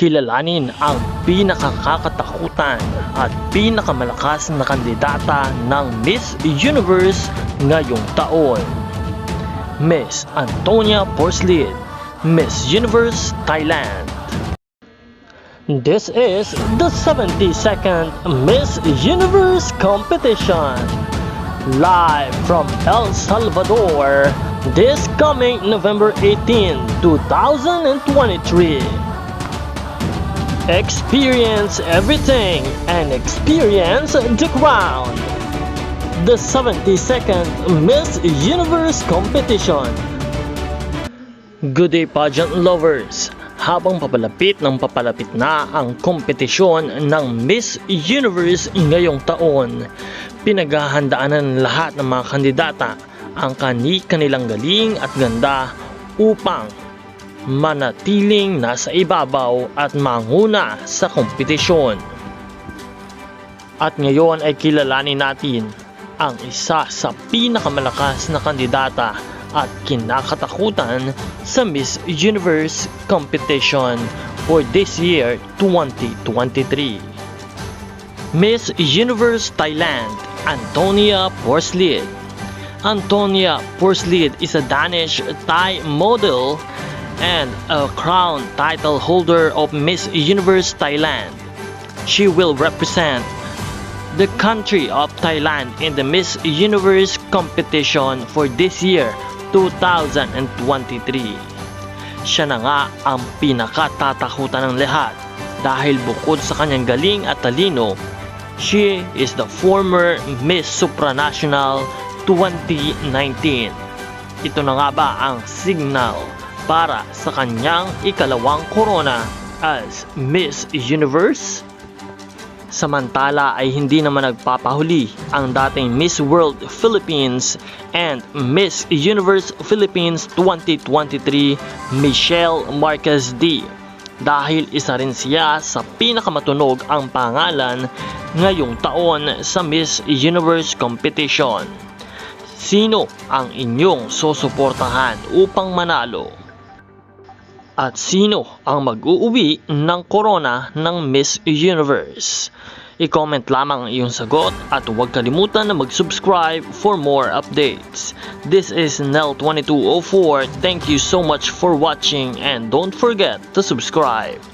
kilalanin ang pinakakatakutan at pinakamalakas na kandidata ng Miss Universe ngayong taon. Miss Antonia Porslid, Miss Universe Thailand. This is the 72nd Miss Universe competition. Live from El Salvador, this coming November 18, 2023. Experience everything and experience the crown. The 72nd Miss Universe competition. Good day, pageant lovers. Habang papalapit na ang kompetisyon ng Miss Universe ngayong taon, pinaghahandaan ng lahat ng mga kandidata ang kanilang galing at ganda upang manatiling nasa ibabaw at manguna sa kompetisyon. At ngayon ay kilalanin natin ang isa sa pinakamalakas na kandidata at kinakatakutan sa Miss Universe competition for this year 2023. Miss Universe Thailand, Antonia Porslid. Antonia Porslid is a Danish Thai model and a crown title holder of Miss Universe Thailand. She will represent the country of Thailand in the Miss Universe competition for this year 2023. Siya na nga ang pinakatatakutan ng lahat dahil bukod sa kanyang galing at talino, she is the former Miss Supranational 2019. Ito na nga ba ang signal para sa kanyang ikalawang korona as Miss Universe? Samantala ay hindi naman nagpapahuli ang dating Miss World Philippines and Miss Universe Philippines 2023 Michelle Marquez D, dahil isa rin siya sa pinakamatunog ang pangalan ngayong taon sa Miss Universe competition. Sino ang inyong susuportahan upang manalo? At sino ang mag-uuwi ng korona ng Miss Universe? I-comment lamang ang iyong sagot at huwag kalimutan na mag-subscribe for more updates. This is Nel2204. Thank you so much for watching and don't forget to subscribe.